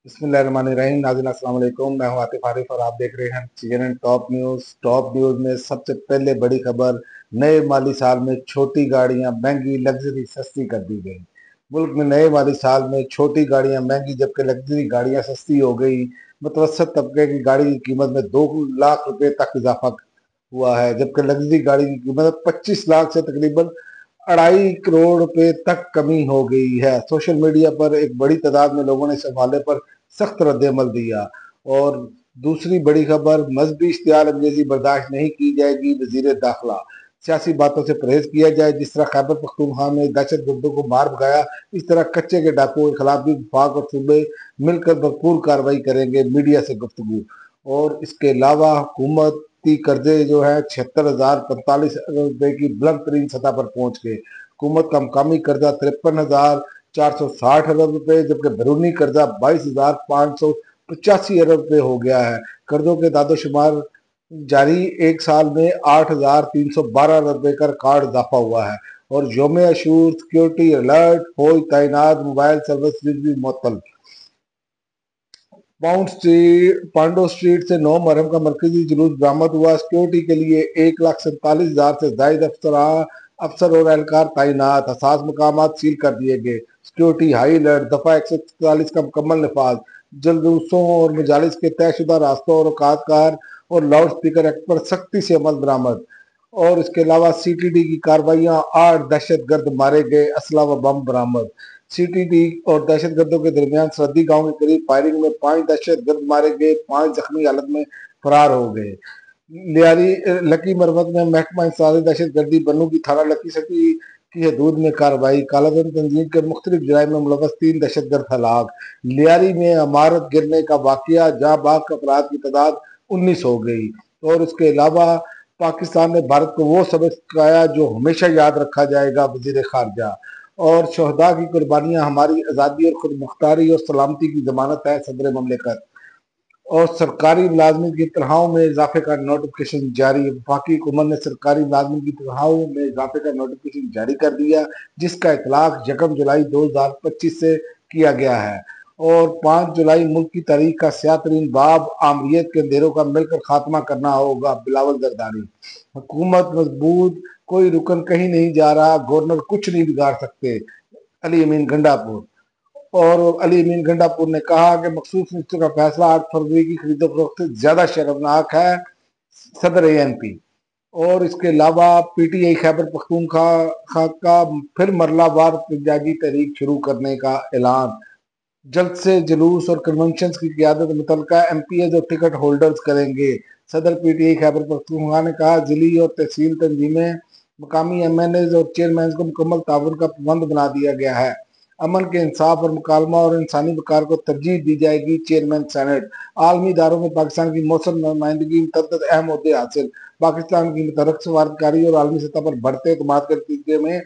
बिस्मिल्लाहिर्रहमानिर्रहीम। नाज़रीन अस्सलाम वालेकुम। मैं हूं आतिफ आरिफ और आप देख रहे हैं CNN top news. Top news में सबसे पहले बड़ी खबर, नए माली साल में छोटी गाड़ियां महंगी, लग्जरी सस्ती कर दी गई। मुल्क में नए माली साल में छोटी गाड़ियां महंगी जबकि लग्जरी गाड़ियां सस्ती हो गई। मुतवसत तबके की गाड़ी की कीमत में 2 लाख रुपए तक इजाफा हुआ है, जबकि लग्जरी गाड़ी की कीमत 25 लाख से तकरीबन 2.5 करोड़ रुपए तक कमी हो गई है। सोशल मीडिया पर एक बड़ी तादाद में लोगों ने इस हवाले पर सख्त रद्द-ए-अमल दिया। और दूसरी बड़ी खबर, मजहबी इश्तियाल अंगेजी बर्दाश्त नहीं की जाएगी, वजीर दाखिला। सियासी बातों से परहेज किया जाए। जिस तरह खैबर पख्तूनख्वा में दहशत गर्दों को मार भगाया, इस तरह कच्चे के डाकुओं के खिलाफ भी वफाक और सूबे मिलकर भरपूर कार्रवाई करेंगे, मीडिया से गुफ्तगू। और इसके अलावा हुकूमती कर्जे जो है 76,045 अरब रुपए की बुलंद तरीन सतह पर पहुंच गए। हुकूमत का मकामी कर्जा 53,460 अरब रुपए, जबकि बैरूनी कर्जा 22,585 अरब रुपए हो गया है। कर्जों के दादोशुमार जारी एक साल में 8,312 अरब रुपए का रिकॉर्ड इजाफा हुआ है। और योम अशूर सिक्योरिटी अलर्ट, फौज तैनात, मोबाइल सर्विस भी मुअत्तल। पांडो स्ट्रीट से 9 मुहर्रम का मरकजी जुलूस बरामद हुआ। सिक्योरिटी के लिए 1,47,000 से जायद अफसर और एहलकार तैनात। हसास मकामात सील कर दिए गए। Security high alert. दफा 144 का मुकम्मल नफाज। जलूसों और मजालिस के तयशुदा रास्तों और औकात और लाउड स्पीकर एक्ट पर सख्ती से अमल बरामद। और इसके अलावा CTD की कार्रवाइयां, 8 दहशत गर्द मारे गए, असला व बम बरामद। CTD और दहशत गर्दों के दरमियान सरहदी गांव के करीब फायरिंग में 5 दहशत गर्द मारे गए, 5 जख्मी हालत में फरार हो गए। लियारी लकी मरवत में महकमा इंसदादी दहशत गर्दी बन्नू की थाना लकी सकी की हदूद में कार्रवाई। कालाधन तंजीम के मुख्तलिफ जराइम में मुलवस 3 दहशत गर्द हलाक। लियारी में इमारत गिरने का वाकया, जहां बाग अफराद की तादाद 19 हो गई। और इसके अलावा पाकिस्तान ने भारत को वो सबक सिखाया जो हमेशा याद रखा जाएगा, वजीर खारजा। और शहदा की कुर्बानियां हमारी आज़ादी और खुद मुख्तारी और सलामती की जमानत है, सदर ममलिकत। और सरकारी मुलाजमिन की तनख्वाहों में इजाफे का नोटिफिकेशन जारी। वफाकी हुकूमत ने सरकारी मुलाजमिन की तनख्वाहों में इजाफे का नोटिफिकेशन जारी कर दिया, जिसका इतलाक 1 जुलाई 2025 से किया गया है। और 5 जुलाई मुल्क की तारीख का स्याह तरीन बाब, आमरीत के अंधेरों का मिलकर खात्मा करना होगा, बिलावल जरदारी। हुकूमत मजबूत, कोई रुकन कहीं नहीं जा रहा, गवर्नर कुछ नहीं बिगाड़ सकते, अली अमीन गंडापुर। और अली अमीन गंडापुर ने कहा कि मखसूस मिनिस्टर का फैसला 8 फरवरी की खरीदो फरोख्त से ज्यादा शर्मनाक है, सदर ANP। और इसके अलावा PTI खैबर पख्तूनख्वा का फिर मरलावार एहतजाजी तहरीक शुरू करने का ऐलान। जल्द से जुलूस और कन्वेंशन की क़यादत मुतल्लिका MPs और टिकट होल्डर्स करेंगे। सदर PTI खैबर पख्तूनख्वा ने कहा, जिली और तहसील तंजीमें, मकामी MNAs और चेयरमैन को मुकम्मल ताउन का पाबंद बना दिया गया है। अमन के इंसाफ और मुकालमा और इंसानी वकार को तरजीह दी जाएगी, चेयरमैन सेनेट। आलमी इदारों में पाकिस्तान की मौसम नुमाइंदगी, मुतअद्दिद अहम ओहदे हासिल। पाकिस्तान की मुतहर्रिक सफारतकारी और आलमी सतह पर बढ़ते एतमाद के नतीजे में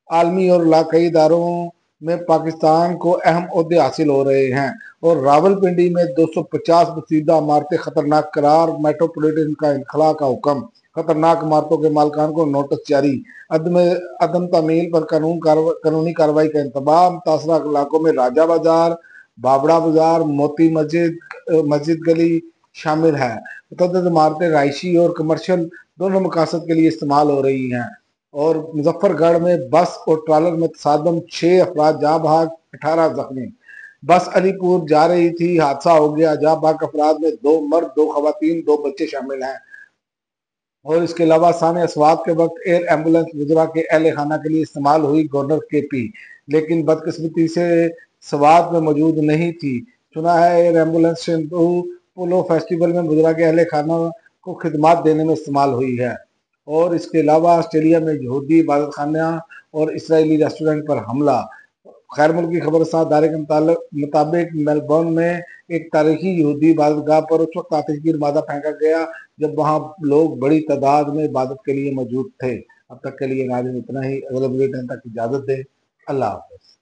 आलमी और इलाकाई इदारों में पाकिस्तान को अहम ओहदे हासिल हो रहे हैं। और रावलपिंडी में 250 बसीदा इमारतें खतरनाक करार, मेट्रोपोलिटन का इनखला का हुक्म। खतरनाक इमारतों के मालकान को नोटिस जारी। अदम तामील पर कानूनी कार्रवाई का इंतबाह। मुतासरा इलाकों में राजा बाजार, बाबड़ा बाजार, मोती मस्जिद गली शामिल है। मुतअद्दिद इमारतें रहायशी और कमर्शियल दोनों मकासद के लिए इस्तेमाल हो रही हैं। और मुजफ्फरगढ़ में बस और ट्रालर में तसादम, 6 अफराद जहाँ भाग, 18 जख्मी। बस अलीपुर जा रही थी, हादसा हो गया। जहाँ भाग अफराद में 2 मर्द, 2 खवातीन, 2 बच्चे शामिल हैं। और इसके अलावा साने अस्वात के वक्त एयर एम्बुलेंस वज़रा के अहल खाना के लिए इस्तेमाल हुई, गवर्नर KP, लेकिन बदकिस्मती से स्वात में मौजूद नहीं थी। सुना है एयर एम्बुलेंस पोलो फेस्टिवल में वज़रा के अहल खाना को खिदमात देने में इस्तेमाल हुई है। और इसके अलावा ऑस्ट्रेलिया में यहूदी इबादत खाना और इसराइली रेस्टोरेंट पर हमला। खैर मुल्क खबर दारे के मुताबिक मेलबर्न में एक तारीखी यहूदी इबादतगाह पर उस वक्त आतिशगीर मादा फेंका गया जब वहां लोग बड़ी तादाद में इबादत के लिए मौजूद थे। अब तक के लिए नाज़रीन इतना ही। अगले बुलेटिन तक इजाजत दें। अल्लाह हाफ़िज़।